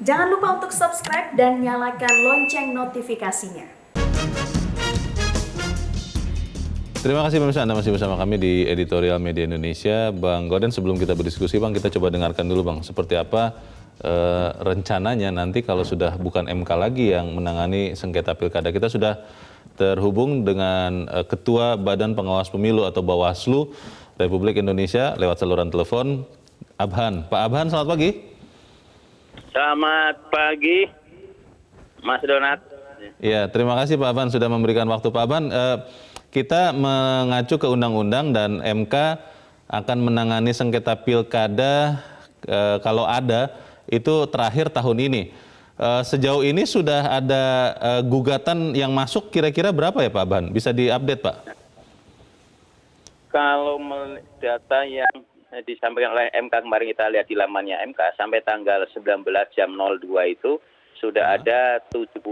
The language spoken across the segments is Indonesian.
Jangan lupa untuk subscribe dan nyalakan lonceng notifikasinya. Terima kasih pemirsa, Anda masih bersama kami di Editorial Media Indonesia. Bang Goden, sebelum kita berdiskusi Bang, kita coba dengarkan dulu Bang, seperti apa rencananya nanti kalau sudah bukan MK lagi yang menangani sengketa pilkada. Kita sudah terhubung dengan Ketua Badan Pengawas Pemilu atau Bawaslu Republik Indonesia lewat saluran telepon, Abhan. Pak Abhan, selamat pagi. Selamat pagi, Mas Donat. Ya, terima kasih Pak Abhan sudah memberikan waktu. Pak Abhan, kita mengacu ke undang-undang dan MK akan menangani sengketa pilkada kalau ada itu terakhir tahun ini. Sejauh ini sudah ada gugatan yang masuk kira-kira berapa ya Pak Abhan? Bisa diupdate Pak? Kalau data yang disampaikan oleh MK kemarin kita lihat di lamannya MK sampai tanggal 19 jam 02 itu sudah ada 75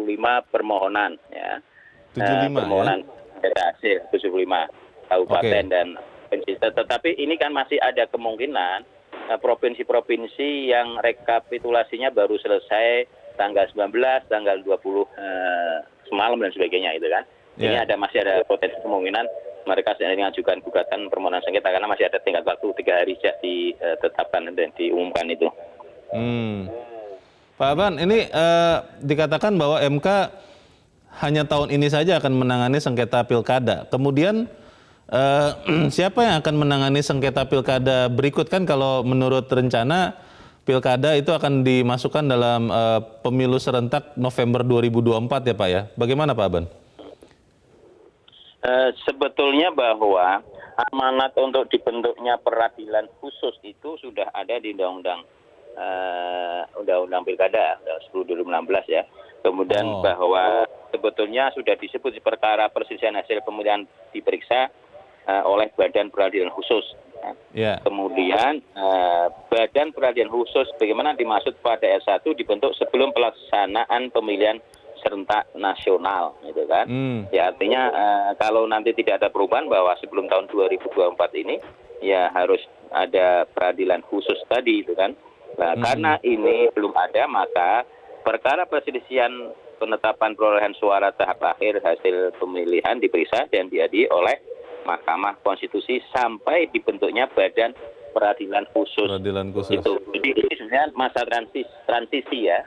permohonan ya. 75 permohonan hasil 75 kabupaten dan provinsi. Tetapi ini kan masih ada kemungkinan provinsi-provinsi yang rekapitulasinya baru selesai tanggal 19, tanggal 20 semalam dan sebagainya itu kan. Ini masih ada potensi kemungkinan mereka sedang mengajukan gugatan permohonan sengketa karena masih ada tingkat waktu 3 hari sejak ditetapkan dan diumumkan itu. Pak Abhan, ini dikatakan bahwa MK hanya tahun ini saja akan menangani sengketa pilkada. Kemudian siapa yang akan menangani sengketa pilkada berikut? Kan kalau menurut rencana pilkada itu akan dimasukkan dalam pemilu serentak November 2024 ya Pak ya. Bagaimana Pak Abhan? Sebetulnya bahwa amanat untuk dibentuknya peradilan khusus itu sudah ada di Undang-Undang Pilkada 10/2016 ya. Kemudian bahwa sebetulnya sudah disebut di perkara perselisihan hasil pemilihan diperiksa oleh Badan Peradilan Khusus. Kemudian Badan Peradilan Khusus bagaimana dimaksud pada S1 dibentuk sebelum pelaksanaan pemilihan serentak nasional gitu kan. Ya artinya kalau nanti tidak ada perubahan bahwa sebelum tahun 2024 ini ya harus ada peradilan khusus tadi itu kan. Nah, karena ini belum ada maka perkara perselisihan penetapan perolehan suara tahap akhir hasil pemilihan diperiksa dan diadili oleh Mahkamah Konstitusi sampai dibentuknya Badan Peradilan Khusus. Itu. Jadi ini sebenarnya masa transisi ya.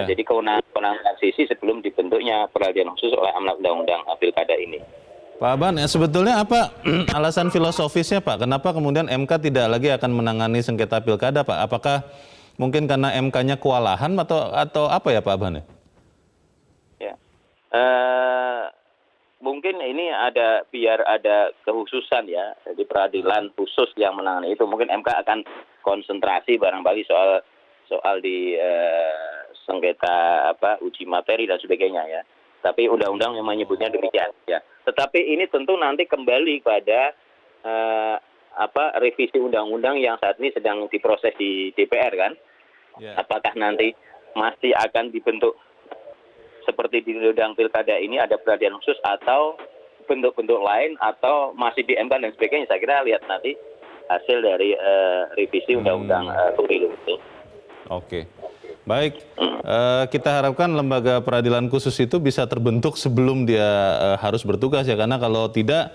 Jadi kewenangan transisi sebelum dibentuknya peradilan khusus oleh amanat undang-undang pilkada ini. Pak Abhan, sebetulnya apa alasan filosofisnya Pak? Kenapa kemudian MK tidak lagi akan menangani sengketa pilkada Pak? Apakah mungkin karena MK-nya kewalahan atau apa ya Pak Abhan? Mungkin ini biar ada kehususan ya di peradilan khusus yang menangani itu. Mungkin MK akan konsentrasi barangkali soal di sengketa uji materi dan sebagainya ya. Tapi undang-undang yang menyebutnya demikian ya. Tetapi ini tentu nanti kembali pada revisi undang-undang yang saat ini sedang diproses di DPR kan. Apakah nanti masih akan dibentuk seperti di undang pilkada ini ada peradilan khusus atau bentuk-bentuk lain atau masih di MK dan sebagainya. Saya kira lihat nanti hasil dari revisi undang-undang pemilu itu. Oke. Baik, kita harapkan lembaga peradilan khusus itu bisa terbentuk sebelum dia harus bertugas ya, karena kalau tidak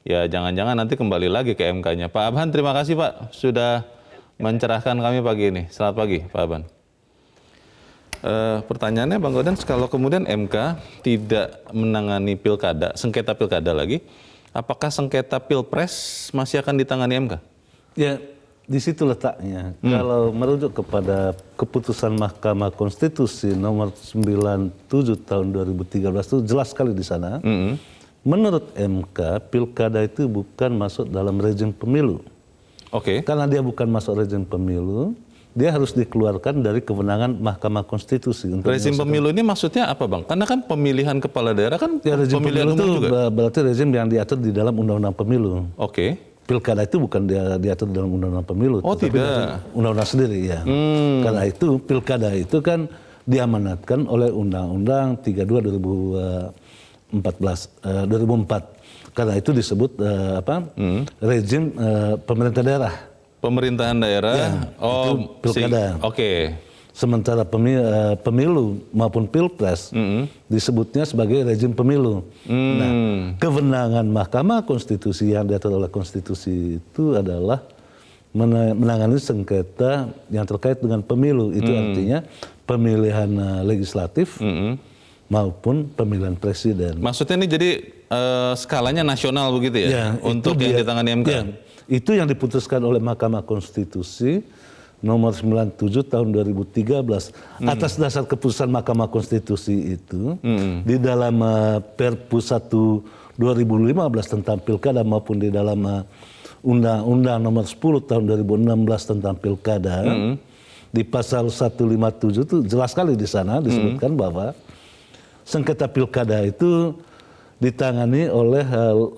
ya jangan-jangan nanti kembali lagi ke MK-nya. Pak Abhan, terima kasih Pak sudah mencerahkan kami pagi ini. Selamat pagi Pak Abhan. Pertanyaannya Bang Goden, kalau kemudian MK tidak menangani pilkada, sengketa pilkada lagi, apakah sengketa pilpres masih akan ditangani MK? Ya, di situ letaknya. Kalau merujuk kepada keputusan Mahkamah Konstitusi nomor 97 tahun 2013 itu jelas sekali di sana. Menurut MK, pilkada itu bukan masuk dalam rezim pemilu. Karena dia bukan masuk rezim pemilu, dia harus dikeluarkan dari kewenangan Mahkamah Konstitusi. Rezim pemilu ini maksudnya apa Bang? Karena kan pemilihan kepala daerah kan ya, rezim pemilihan pemilu umum itu juga. Berarti rezim yang diatur di dalam Undang-Undang Pemilu. Pilkada itu bukan diatur dalam Undang-Undang Pemilu. Tidak. Undang-Undang sendiri ya. Karena itu pilkada itu kan diamanatkan oleh Undang-Undang 32 2004. Karena itu disebut rezim pemerintah daerah. Pemerintahan daerah, itu pilkada. Sementara pemilu maupun pilpres disebutnya sebagai rezim pemilu. Nah, kewenangan Mahkamah Konstitusi yang diatur oleh konstitusi itu adalah menangani sengketa yang terkait dengan pemilu. Itu artinya pemilihan legislatif maupun pemilihan presiden. Maksudnya ini jadi skalanya nasional begitu ya? Untuk yang ditangani MK? Ya, itu yang diputuskan oleh Mahkamah Konstitusi nomor 97 tahun 2013 atas dasar keputusan Mahkamah Konstitusi itu di dalam Perpu 1 2015 tentang pilkada maupun di dalam Undang-Undang nomor 10 tahun 2016 tentang pilkada di pasal 157 itu jelas sekali di sana disebutkan bahwa sengketa pilkada itu ditangani oleh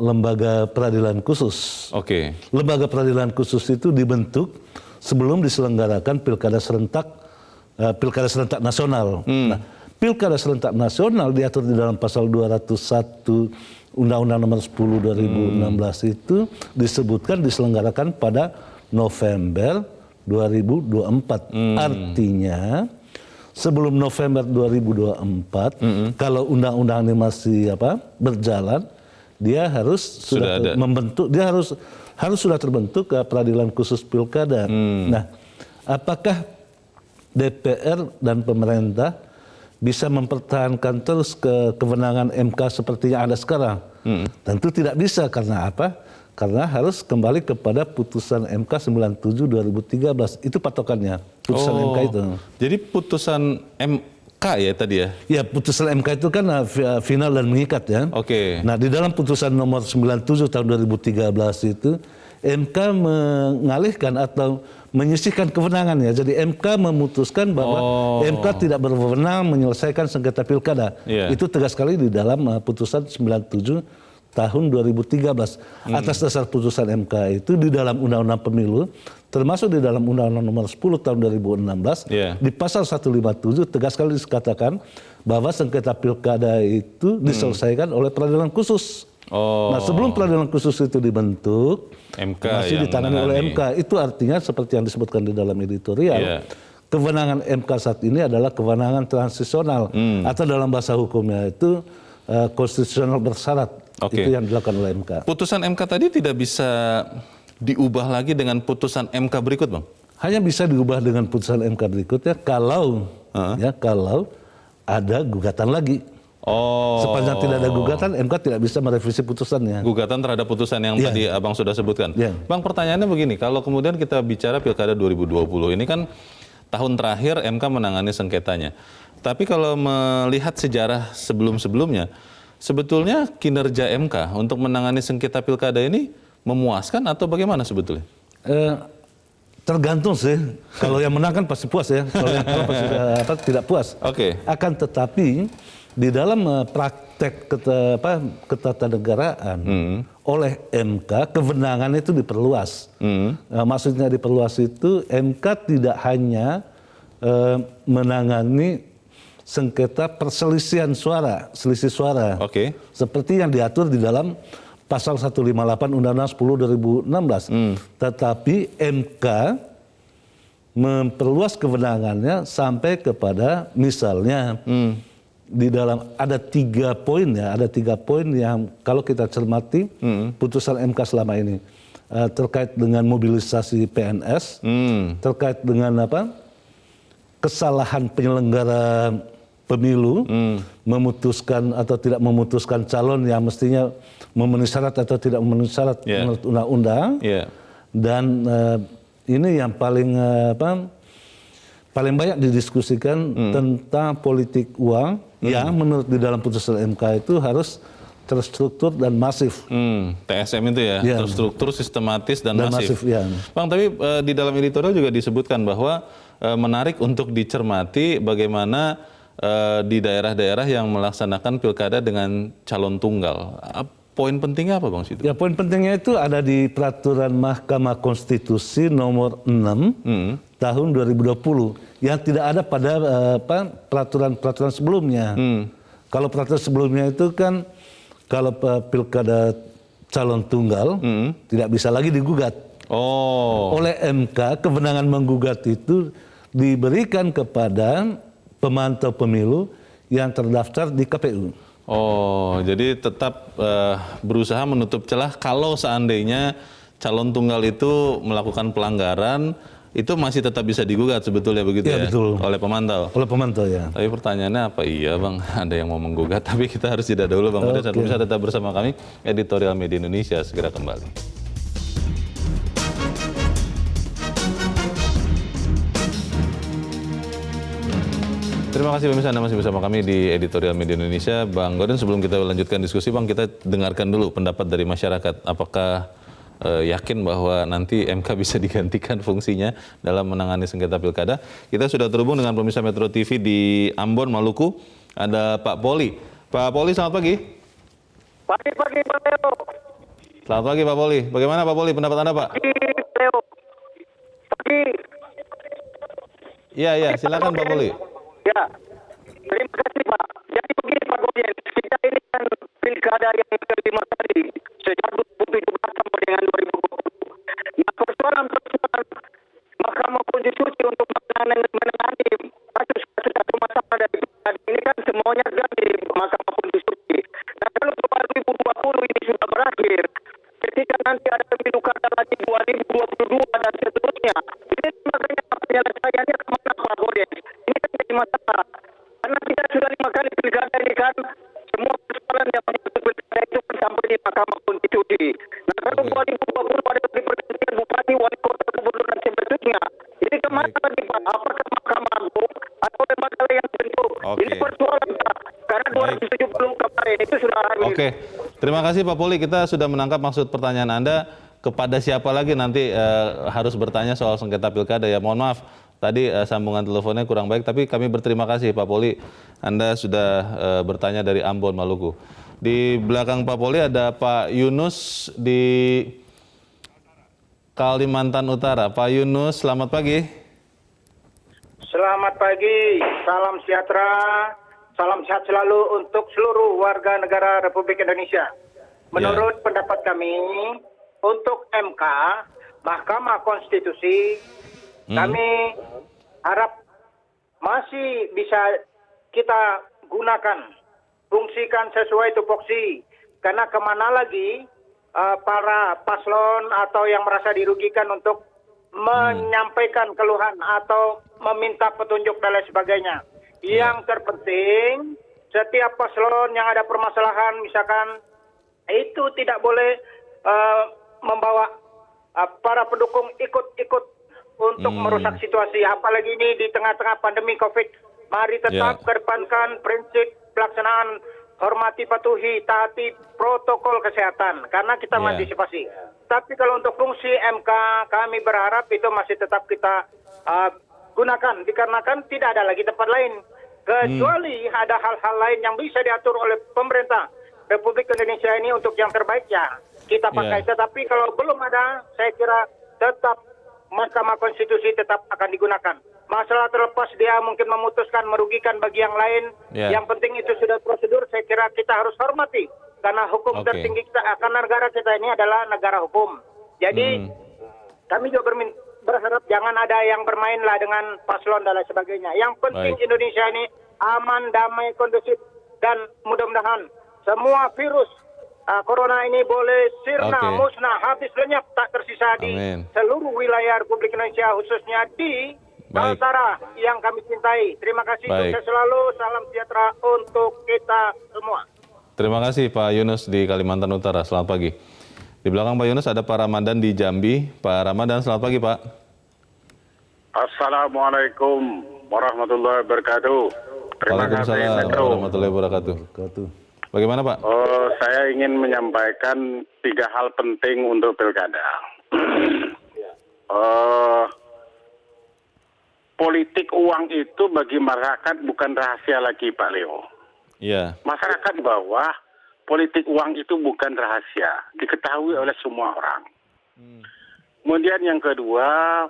lembaga peradilan khusus. Oke. Lembaga peradilan khusus itu dibentuk sebelum diselenggarakan pilkada serentak nasional. Nah, pilkada serentak nasional diatur di dalam pasal 201 Undang-Undang nomor 10 2016 itu disebutkan diselenggarakan pada November 2024. Artinya sebelum November 2024 kalau undang-undang ini masih berjalan, dia harus sudah membentuk, dia harus sudah terbentuk peradilan khusus pilkada. Nah, apakah DPR dan pemerintah bisa mempertahankan terus kewenangan MK seperti yang ada sekarang? Tentu tidak bisa. Karena apa? Karena harus kembali kepada putusan MK 97 2013. Itu patokannya, putusan MK itu. Jadi putusan MK ya tadi ya? Ya, putusan MK itu kan final dan mengikat ya. Oke. Nah, di dalam putusan nomor 97 tahun 2013 itu MK mengalihkan atau menyisihkan kewenangannya. Jadi MK memutuskan bahwa MK tidak berwenang menyelesaikan sengketa pilkada. Itu tegas sekali di dalam putusan 97 tahun 2013. Atas dasar putusan MK itu di dalam Undang-Undang Pemilu, termasuk di dalam Undang-Undang nomor 10 tahun 2016, di pasal 157 tegas sekali dikatakan bahwa sengketa pilkada itu diselesaikan oleh peradilan khusus. Nah, sebelum peradilan khusus itu dibentuk, MK masih ditangani oleh MK. Itu artinya seperti yang disebutkan di dalam editorial, kewenangan MK saat ini adalah kewenangan transisional atau dalam bahasa hukumnya itu konstitusional bersyarat. Itu yang dilakukan oleh MK. Putusan MK tadi tidak bisa diubah lagi dengan putusan MK berikut, Bang? Hanya bisa diubah dengan putusan MK berikutnya kalau kalau ada gugatan lagi. Sepanjang tidak ada gugatan, MK tidak bisa merevisi putusannya. Gugatan terhadap putusan yang tadi Abang sudah sebutkan. Bang, pertanyaannya begini, kalau kemudian kita bicara Pilkada 2020, ini kan tahun terakhir MK menangani sengketanya. Tapi kalau melihat sejarah sebelum-sebelumnya, sebetulnya kinerja MK untuk menangani sengketa Pilkada ini memuaskan atau bagaimana sebetulnya? Tergantung sih. Kalau yang menang kan pasti puas ya. Kalau yang kalah pasti tidak puas. Akan tetapi di dalam praktek ketatanegaraan oleh MK kewenangan itu diperluas. Maksudnya diperluas itu MK tidak hanya menangani sengketa perselisihan suara, selisih suara. Seperti yang diatur di dalam pasal 158 Undang-Undang 10 2016. Tetapi MK memperluas kewenangannya sampai kepada misalnya di dalam ada 3 poin ya, ada 3 poin yang kalau kita cermati putusan MK selama ini terkait dengan mobilisasi PNS, terkait dengan kesalahan penyelenggara pemilu memutuskan atau tidak memutuskan calon yang mestinya memenuhi syarat atau tidak memenuhi syarat menurut undang-undang, dan ini yang paling banyak didiskusikan tentang politik uang yang menurut di dalam putusan MK itu harus terstruktur dan masif. TSM itu ya, terstruktur, sistematis dan masif. Bang, tapi di dalam editorial juga disebutkan bahwa menarik untuk dicermati bagaimana di daerah-daerah yang melaksanakan pilkada dengan calon tunggal. Poin pentingnya apa, Bang Situ? Ya, poin pentingnya itu ada di peraturan Mahkamah Konstitusi nomor 6 tahun 2020 yang tidak ada pada peraturan-peraturan sebelumnya. Kalau peraturan sebelumnya itu kan kalau pilkada calon tunggal tidak bisa lagi digugat. Oleh MK kewenangan menggugat itu diberikan kepada pemantau pemilu yang terdaftar di KPU. Oh, jadi tetap berusaha menutup celah kalau seandainya calon tunggal itu melakukan pelanggaran, itu masih tetap bisa digugat sebetulnya begitu ya? Betul. Oleh pemantau? Oleh pemantau, ya. Tapi pertanyaannya apa iya Bang, ada yang mau menggugat, tapi kita harus jeda dulu Bang. Pada saat bisa tetap bersama kami, Editorial Media Indonesia segera kembali. Terima kasih pemirsa, Anda masih bersama kami di Editorial Media Indonesia. Bang Gordon, sebelum kita lanjutkan diskusi Bang, kita dengarkan dulu pendapat dari masyarakat. Apakah yakin bahwa nanti MK bisa digantikan fungsinya dalam menangani sengketa pilkada? Kita sudah terhubung dengan pemirsa Metro TV di Ambon, Maluku. Ada Pak Poli. Pak Poli, selamat pagi. Pagi Pak Leo. Selamat pagi Pak Poli. Bagaimana Pak Poli, pendapat Anda Pak? Pagi Leo. Pagi. Iya, silakan Pak Poli. Ya, terima kasih Pak. Jadi begini Pak Goyen, kita ini kan pilkada yang kelima kali sejak 2017 sampai dengan 2020. Nah, persoalan Mahkamah Konstitusi untuk menangani kasus-kasus atau masalah dari pilkada ini kan semuanya kan di Mahkamah Konstitusi. Nah, kalau 2020 ini sudah berakhir, ketika nanti ada pemilu kada lagi 2022 dan seterusnya, ini makanya penyelesaiannya kemana Pak Goyen? Ini kan jadi masalah. Karena kita sudah 5 kali pilkada ini kan, semua persoalan yang menyangkut pilkada itu kan sampai di Mahkamah Konstitusi. Nah, kalau 2020 ada pergantian bupati, wali kota, gubernur dan seterusnya, ini kemana lagi Pak? Apakah Mahkamah Agung atau lembaga yang bentuk? Ini persoalan Pak. Karena 2070 kemarin itu sudah habis. Oke, terima kasih Pak Poli. Kita sudah menangkap maksud pertanyaan Anda. Kepada siapa lagi nanti harus bertanya soal sengketa pilkada ya? Mohon maaf, tadi sambungan teleponnya kurang baik, tapi kami berterima kasih Pak Poli. Anda sudah bertanya dari Ambon, Maluku. Di belakang Pak Poli ada Pak Yunus di Kalimantan Utara. Pak Yunus, selamat pagi. Selamat pagi, salam sejahtera, salam sehat selalu untuk seluruh warga negara Republik Indonesia. Menurut pendapat kami, untuk MK, Mahkamah Konstitusi, kami harap masih bisa kita gunakan, fungsikan sesuai tupoksi. Karena kemana lagi para paslon atau yang merasa dirugikan untuk menyampaikan keluhan atau meminta petunjuk dan lain sebagainya. Yang terpenting, setiap paslon yang ada permasalahan, misalkan itu tidak boleh membawa para pendukung ikut-ikut untuk merusak situasi. Apalagi ini di tengah-tengah pandemi COVID. Mari tetap kedepankan prinsip pelaksanaan, hormati, patuhi, taati protokol kesehatan. Karena kita mengantisipasi. Tapi kalau untuk fungsi MK, kami berharap itu masih tetap kita gunakan. Dikarenakan tidak ada lagi tempat lain. Kecuali ada hal-hal lain yang bisa diatur oleh pemerintah Republik Indonesia ini untuk yang terbaik ya kita pakai. Tetapi kalau belum ada, saya kira tetap Mahkamah Konstitusi tetap akan digunakan. Masalah terlepas dia mungkin memutuskan merugikan bagi yang lain. Yang penting itu sudah prosedur, saya kira kita harus hormati. Karena hukum tertinggi kita, karena negara kita ini adalah negara hukum. Jadi kami juga berharap jangan ada yang bermainlah dengan paslon dan lain sebagainya. Yang penting Indonesia ini aman, damai, kondusif, dan mudah-mudahan semua virus corona ini boleh sirna, musnah, habis lenyap, tak tersisa di seluruh wilayah Republik Indonesia, khususnya di Kaltara yang kami cintai. Terima kasih, sukses selalu, salam sejahtera untuk kita semua. Terima kasih Pak Yunus di Kalimantan Utara, selamat pagi. Di belakang Pak Yunus ada Pak Ramadan di Jambi. Pak Ramadan, selamat pagi Pak. Assalamualaikum warahmatullahi wabarakatuh. Waalaikumsalam warahmatullahi wabarakatuh. Bagaimana Pak? Saya ingin menyampaikan 3 hal penting untuk pilkada. Politik uang itu bagi masyarakat bukan rahasia lagi Pak Leo. Masyarakat bawah, politik uang itu bukan rahasia, diketahui oleh semua orang. Kemudian yang kedua,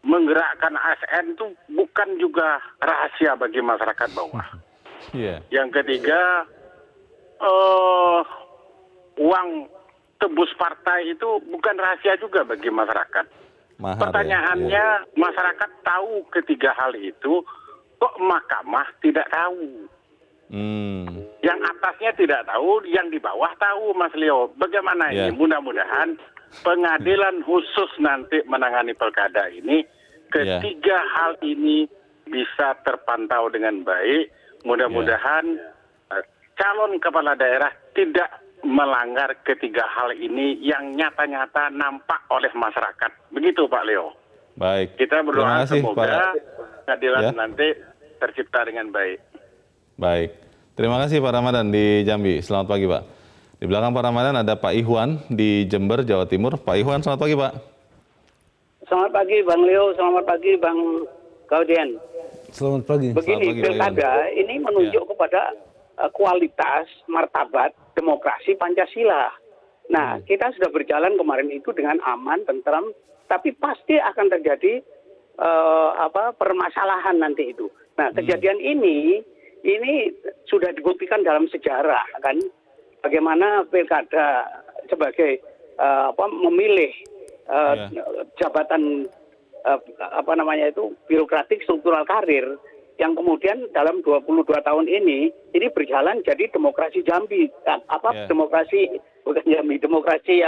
menggerakkan ASN itu bukan juga rahasia bagi masyarakat bawah. Yang ketiga, uang tebus partai itu bukan rahasia juga bagi masyarakat. Mahar, pertanyaannya masyarakat tahu ketiga hal itu, kok mahkamah tidak tahu? Yang atasnya tidak tahu, yang di bawah tahu, Mas Leo. Bagaimana ini? Mudah-mudahan pengadilan khusus nanti menangani pilkada ini, ketiga hal ini bisa terpantau dengan baik. Mudah-mudahan calon kepala daerah tidak melanggar ketiga hal ini yang nyata-nyata nampak oleh masyarakat. Begitu Pak Leo. Baik. Kita berdoa semoga pengadilan nanti tercipta dengan baik. Baik. Terima kasih Pak Ramadan di Jambi. Selamat pagi Pak. Di belakang Pak Ramadan ada Pak Ihwan di Jember, Jawa Timur. Pak Ihwan, selamat pagi Pak. Selamat pagi Bang Leo, selamat pagi Bang Gauden. Selamat pagi. Begini, pilkada ini menunjuk kepada kualitas martabat demokrasi Pancasila. Nah, kita sudah berjalan kemarin itu dengan aman, tentram, tapi pasti akan terjadi permasalahan nanti itu. Nah, kejadian ini sudah dibuktikan dalam sejarah kan, bagaimana pilkada sebagai memilih jabatan birokratik struktural karir yang kemudian dalam 22 tahun ini berjalan jadi demokrasi Jambi, demokrasi bukan Jambi, demokrasi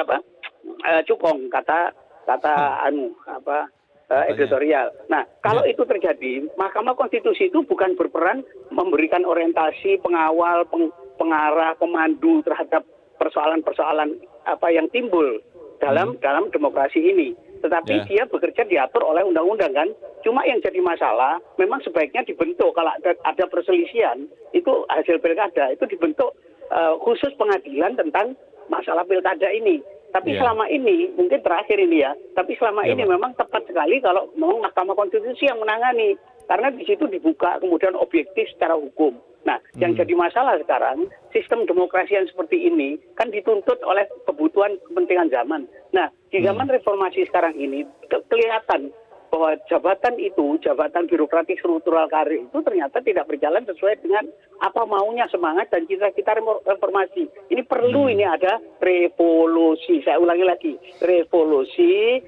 cukong kata editorial. Nah, kalau itu terjadi, Mahkamah Konstitusi itu bukan berperan memberikan orientasi, pengawal, pengarah, pemandu terhadap persoalan-persoalan yang timbul dalam demokrasi ini. Tetapi dia bekerja diatur oleh undang-undang kan. Cuma yang jadi masalah, memang sebaiknya dibentuk kalau ada perselisihan, itu hasil pilkada itu dibentuk khusus pengadilan tentang masalah pilkada ini. Tapi selama ini, mungkin terakhir ini tapi selama ini memang tepat sekali kalau memang Mahkamah Konstitusi yang menangani. Karena di situ dibuka kemudian objektif secara hukum. Nah, yang jadi masalah sekarang, sistem demokrasi yang seperti ini kan dituntut oleh kebutuhan kepentingan zaman. Nah, di zaman reformasi sekarang ini, kelihatan bahwa jabatan birokratik struktural karir itu ternyata tidak berjalan sesuai dengan apa maunya semangat dan cita-cita reformasi. Ini perlu ini ada revolusi, saya ulangi lagi, revolusi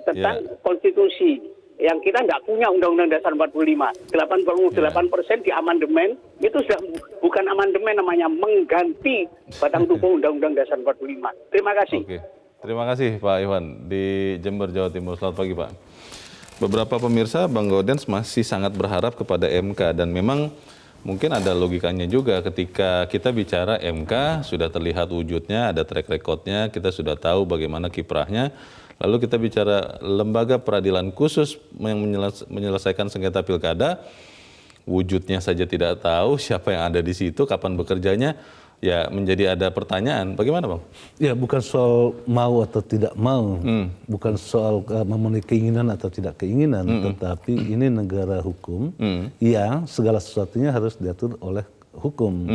tentang konstitusi. Yang kita tidak punya Undang-Undang Dasar 45, 88% di amandemen, itu sudah bukan amandemen namanya, mengganti batang tubuh Undang-Undang Dasar 45. Terima kasih. Oke. Terima kasih Pak Iwan di Jember, Jawa Timur. Selamat pagi Pak. Beberapa pemirsa Bang Gaudens masih sangat berharap kepada MK dan memang mungkin ada logikanya juga ketika kita bicara MK sudah terlihat wujudnya, ada track recordnya, kita sudah tahu bagaimana kiprahnya. Lalu kita bicara lembaga peradilan khusus yang menyelesaikan sengketa pilkada, wujudnya saja tidak tahu, siapa yang ada di situ, kapan bekerjanya, ya menjadi ada pertanyaan. Bagaimana Bang? Ya bukan soal mau atau tidak mau, bukan soal memenuhi keinginan atau tidak keinginan, tetapi ini negara hukum yang segala sesuatunya harus diatur oleh hukum.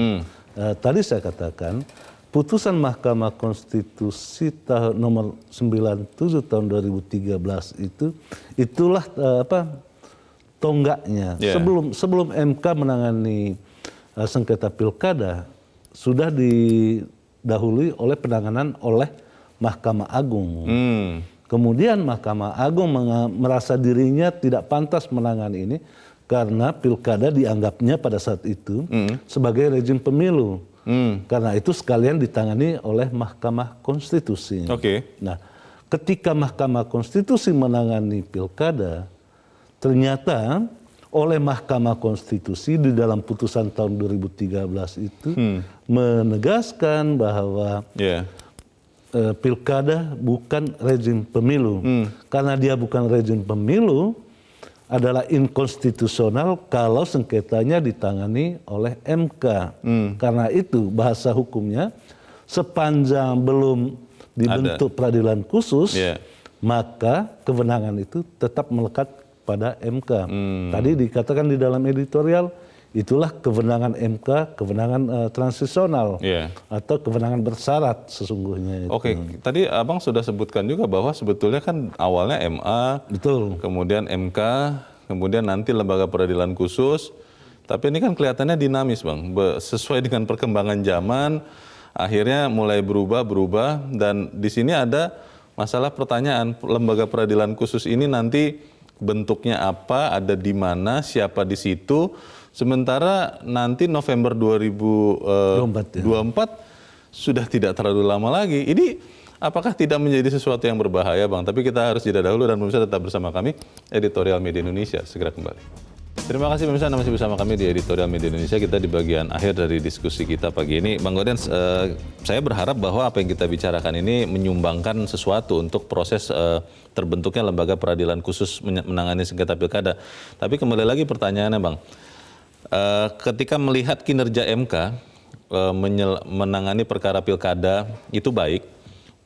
Tadi saya katakan, putusan Mahkamah Konstitusi nomor 97 tahun 2013 itulah tonggaknya. Sebelum MK menangani sengketa pilkada sudah didahului oleh penanganan oleh Mahkamah Agung. Kemudian Mahkamah Agung merasa dirinya tidak pantas menangani ini karena pilkada dianggapnya pada saat itu sebagai rejim pemilu. Karena itu sekalian ditangani oleh Mahkamah Konstitusi. Nah, ketika Mahkamah Konstitusi menangani pilkada, ternyata oleh Mahkamah Konstitusi di dalam putusan tahun 2013 itu menegaskan bahwa pilkada bukan rejim pemilu. Karena dia bukan rejim pemilu, adalah inkonstitusional kalau sengketanya ditangani oleh MK. Karena itu bahasa hukumnya sepanjang belum dibentuk peradilan khusus, maka kewenangan itu tetap melekat pada MK. Tadi dikatakan di dalam editorial, itulah kewenangan MK, kewenangan transisional atau kewenangan bersyarat sesungguhnya. Tadi Abang sudah sebutkan juga bahwa sebetulnya kan awalnya MA, kemudian MK, kemudian nanti lembaga peradilan khusus. Tapi ini kan kelihatannya dinamis Bang, sesuai dengan perkembangan zaman, akhirnya mulai berubah dan di sini ada masalah pertanyaan lembaga peradilan khusus ini nanti bentuknya apa, ada di mana, siapa di situ. Sementara nanti November 2024 sudah tidak terlalu lama lagi. Ini apakah tidak menjadi sesuatu yang berbahaya, Bang? Tapi kita harus jeda dahulu dan pemirsa tetap bersama kami, Editorial Media Indonesia. Segera kembali. Terima kasih pemirsa, Anda masih bersama kami di Editorial Media Indonesia. Kita di bagian akhir dari diskusi kita pagi ini. Bang Gaudens, saya berharap bahwa apa yang kita bicarakan ini menyumbangkan sesuatu untuk proses terbentuknya lembaga peradilan khusus menangani sengketa pilkada. Tapi kembali lagi pertanyaannya, Bang. Ketika melihat kinerja MK menangani perkara pilkada itu baik,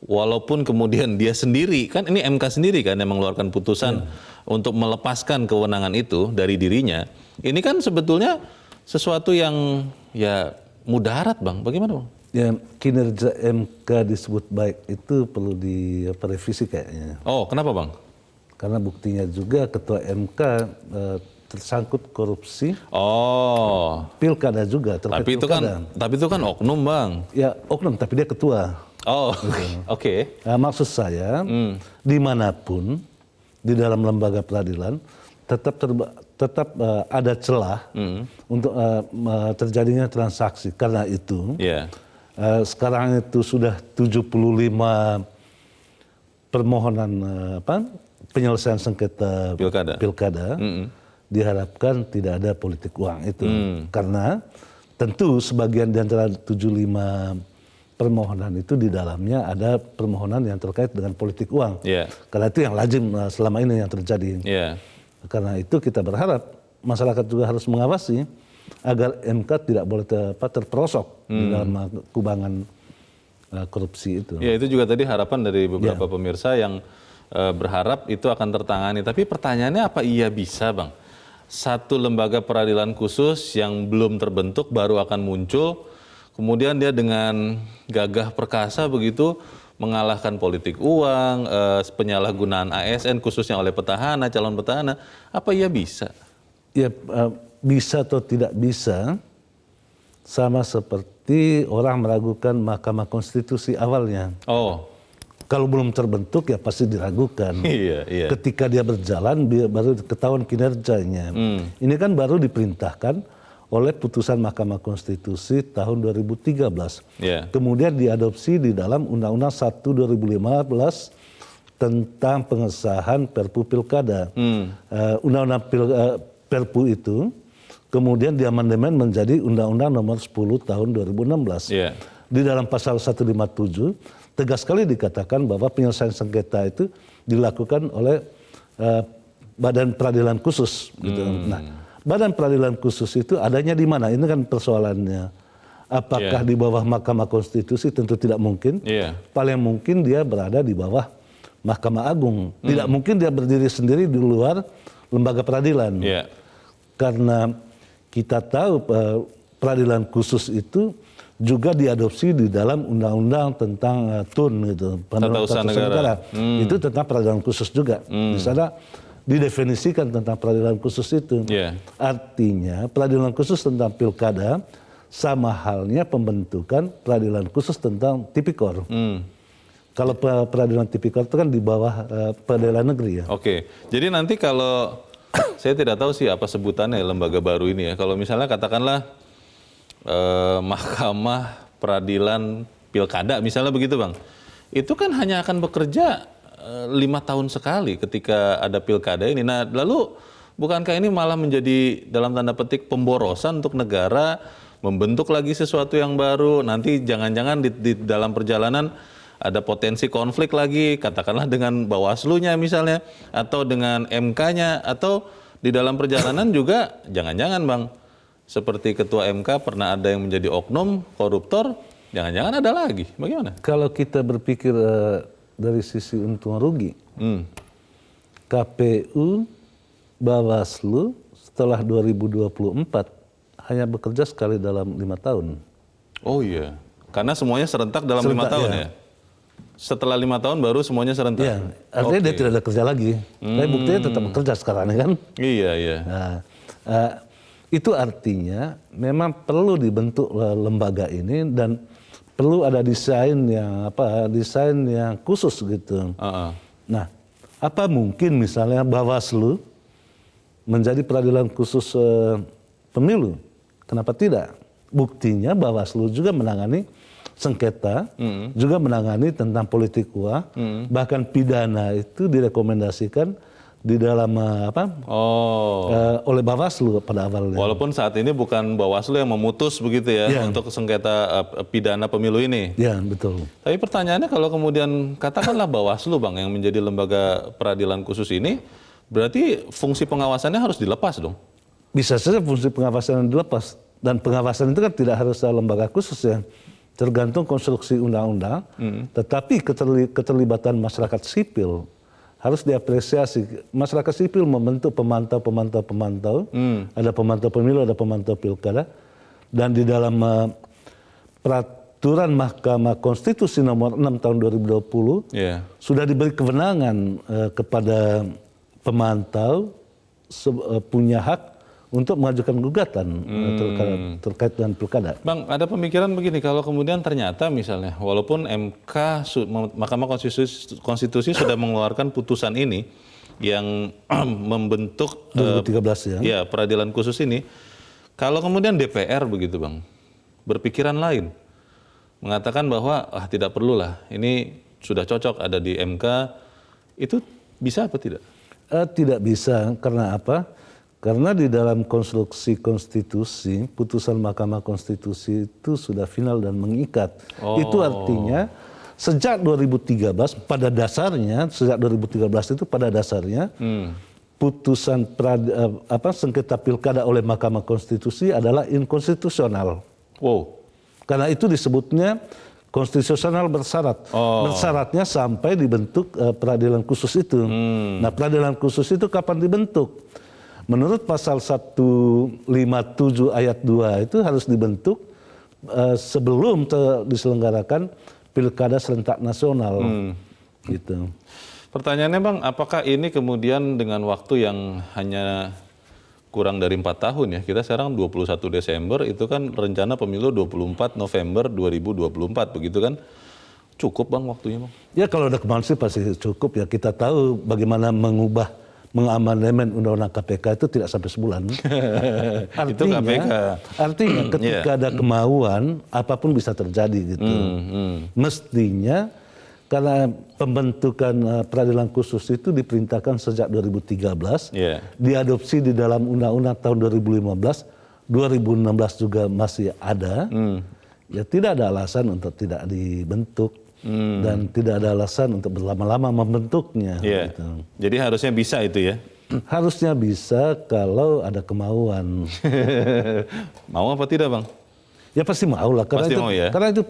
walaupun kemudian dia sendiri, kan ini MK sendiri kan yang mengeluarkan putusan untuk melepaskan kewenangan itu dari dirinya, ini kan sebetulnya sesuatu yang ya mudarat, Bang. Bagaimana, Bang? Ya, kinerja MK disebut baik itu perlu direvisi kayaknya. Oh, kenapa, Bang? Karena buktinya juga ketua MK tersangkut korupsi. Oh. Pilkada juga. Tapi itu kan oknum, Bang. Ya oknum, tapi dia ketua. Oh, oke. Nah, maksud saya dimanapun di dalam lembaga peradilan tetap ada celah untuk terjadinya transaksi. Karena itu sekarang itu sudah 75 permohonan penyelesaian sengketa pilkada. Diharapkan tidak ada politik uang itu. Karena tentu sebagian di antara 75 permohonan itu di dalamnya ada permohonan yang terkait dengan politik uang. Karena itu yang lazim selama ini yang terjadi. Karena itu kita berharap masyarakat juga harus mengawasi agar MK tidak boleh terperosok di dalam kubangan korupsi itu. Ya, itu juga tadi harapan dari beberapa pemirsa yang berharap itu akan tertangani. Tapi pertanyaannya apa iya bisa, Bang? Satu lembaga peradilan khusus yang belum terbentuk baru akan muncul, kemudian dia dengan gagah perkasa begitu mengalahkan politik uang, penyalahgunaan ASN khususnya oleh petahana, calon petahana, apa iya bisa? Ya, bisa atau tidak bisa, sama seperti orang meragukan Mahkamah Konstitusi awalnya. Oh. Kalau belum terbentuk ya pasti diragukan. Iya. Ketika dia berjalan baru ketahuan kinerjanya. Ini kan baru diperintahkan oleh putusan Mahkamah Konstitusi tahun 2013. Kemudian diadopsi di dalam Undang-Undang 1 2015 tentang pengesahan Perpu Pilkada. Undang-Undang Perpu itu kemudian diamandemen menjadi Undang-Undang Nomor 10 tahun 2016. Di dalam pasal 157 tegas sekali dikatakan bahwa penyelesaian sengketa itu dilakukan oleh Badan Peradilan Khusus. Gitu. Nah, Badan Peradilan Khusus itu adanya di mana? Ini kan persoalannya. Apakah di bawah Mahkamah Konstitusi? Tentu tidak mungkin. Paling mungkin dia berada di bawah Mahkamah Agung. Tidak mungkin dia berdiri sendiri di luar lembaga peradilan. Karena kita tahu peradilan khusus itu juga diadopsi di dalam undang-undang tentang TUN gitu, Tata Usaha Negara. Itu tentang peradilan khusus juga. Di sana didefinisikan tentang peradilan khusus itu. Artinya peradilan khusus tentang pilkada sama halnya pembentukan peradilan khusus tentang tipikor. Kalau peradilan tipikor itu kan di bawah peradilan negeri ya. Oke. Jadi nanti kalau saya tidak tahu sih apa sebutannya lembaga baru ini ya. Kalau misalnya katakanlah Mahkamah Peradilan Pilkada misalnya begitu, Bang. Itu kan hanya akan bekerja 5 tahun sekali ketika ada pilkada ini. Nah, lalu bukankah ini malah menjadi dalam tanda petik pemborosan untuk negara membentuk lagi sesuatu yang baru? Nanti jangan-jangan di dalam perjalanan ada potensi konflik lagi, katakanlah dengan Bawaslu-nya misalnya, atau dengan MK-nya, atau di dalam perjalanan juga jangan-jangan, Bang, seperti ketua MK pernah ada yang menjadi oknum, koruptor, jangan-jangan ada lagi. Bagaimana? Kalau kita berpikir dari sisi untung rugi, KPU, Bawaslu setelah 2024 hanya bekerja sekali dalam 5 tahun. Oh iya, karena semuanya serentak dalam 5 tahun ya? Setelah 5 tahun baru semuanya serentak? Iya, artinya dia tidak ada kerja lagi. Tapi buktinya tetap bekerja sekarang kan? Iya. Nah, itu artinya memang perlu dibentuk lembaga ini dan perlu ada desain yang khusus gitu. Nah, apa mungkin misalnya Bawaslu menjadi peradilan khusus pemilu? Kenapa tidak? Buktinya Bawaslu juga menangani sengketa, juga menangani tentang politik uang, bahkan pidana itu direkomendasikan di dalam oleh Bawaslu pada awalnya. Walaupun saat ini bukan Bawaslu yang memutus begitu ya untuk sengketa pidana pemilu ini. Ya, betul. Tapi pertanyaannya kalau kemudian katakanlah Bawaslu Bang yang menjadi lembaga peradilan khusus ini, berarti fungsi pengawasannya harus dilepas dong? Bisa saja fungsi pengawasan dilepas. Dan pengawasan itu kan tidak harus lembaga khusus ya. Tergantung konstruksi undang-undang, tetapi keterlibatan masyarakat sipil harus diapresiasi. Masyarakat sipil membentuk pemantau, ada pemantau pemilu, ada pemantau pilkada, dan di dalam peraturan Mahkamah Konstitusi nomor 6 tahun 2020 sudah diberi kewenangan kepada pemantau punya hak untuk mengajukan gugatan terkait dengan pilkada. Bang, ada pemikiran begini, kalau kemudian ternyata misalnya, walaupun Mahkamah Konstitusi sudah mengeluarkan putusan ini yang membentuk 2013 ya peradilan khusus ini, kalau kemudian DPR begitu Bang, berpikiran lain, mengatakan bahwa tidak perlulah, ini sudah cocok ada di MK, itu bisa apa tidak? Tidak bisa, karena apa? Karena di dalam konstruksi konstitusi, putusan Mahkamah Konstitusi itu sudah final dan mengikat. Itu artinya sejak 2013 pada dasarnya, putusan sengketa pilkada oleh Mahkamah Konstitusi adalah inkonstitusional. Karena itu disebutnya konstitusional bersyarat. Bersyaratnya sampai dibentuk peradilan khusus itu. Nah, peradilan khusus itu kapan dibentuk? Menurut pasal 157 ayat 2 itu harus dibentuk sebelum diselenggarakan pilkada serentak nasional. Gitu. Pertanyaannya Bang, apakah ini kemudian dengan waktu yang hanya kurang dari 4 tahun ya, kita sekarang 21 Desember, itu kan rencana pemilu 24 November 2024, begitu kan? Cukup Bang waktunya Bang? Ya kalau ada kemauan sih pasti cukup ya, kita tahu bagaimana mengamandemen undang-undang KPK itu tidak sampai sebulan. Artinya ketika ada kemauan, apapun bisa terjadi gitu. Mestinya karena pembentukan peradilan khusus itu diperintahkan sejak 2013, diadopsi di dalam undang-undang tahun 2015, 2016 juga masih ada. Ya tidak ada alasan untuk tidak dibentuk. Dan tidak ada alasan untuk berlama-lama membentuknya. Gitu. Jadi harusnya bisa itu ya? Harusnya bisa kalau ada kemauan. Mau apa tidak Bang? Ya pasti mau lah. Karena itu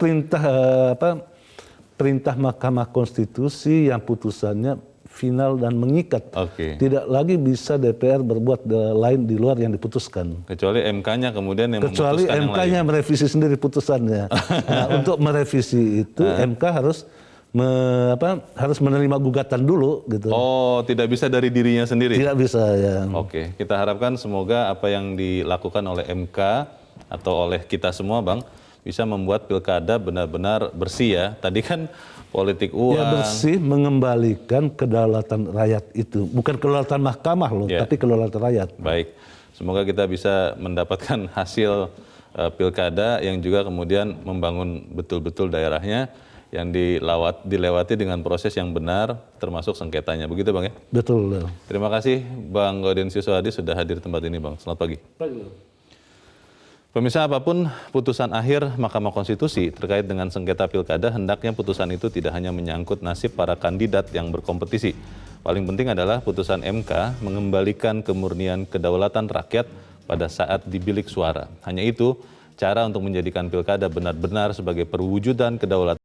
perintah Mahkamah Konstitusi yang putusannya final dan mengikat. Tidak lagi bisa DPR berbuat lain di luar yang diputuskan. Kecuali MK-nya kemudian yang memutuskan yang lain. Kecuali MK-nya merevisi sendiri putusannya. Nah, untuk merevisi itu MK harus menerima gugatan dulu gitu. Tidak bisa dari dirinya sendiri? Tidak bisa ya. Kita harapkan semoga apa yang dilakukan oleh MK atau oleh kita semua Bang bisa membuat pilkada benar-benar bersih ya. Tadi kan politik uang. Ya bersih, mengembalikan kedaulatan rakyat itu. Bukan kedaulatan mahkamah loh, tapi kedaulatan rakyat. Baik, semoga kita bisa mendapatkan hasil pilkada yang juga kemudian membangun betul-betul daerahnya yang dilewati dengan proses yang benar, termasuk sengketanya. Begitu Bang ya? Betul. Terima kasih Bang Gaudensius Soehadi sudah hadir di tempat ini Bang. Selamat pagi. Pemirsa, apapun putusan akhir Mahkamah Konstitusi terkait dengan sengketa pilkada, hendaknya putusan itu tidak hanya menyangkut nasib para kandidat yang berkompetisi. Paling penting adalah putusan MK mengembalikan kemurnian kedaulatan rakyat pada saat di bilik suara. Hanya itu cara untuk menjadikan pilkada benar-benar sebagai perwujudan kedaulatan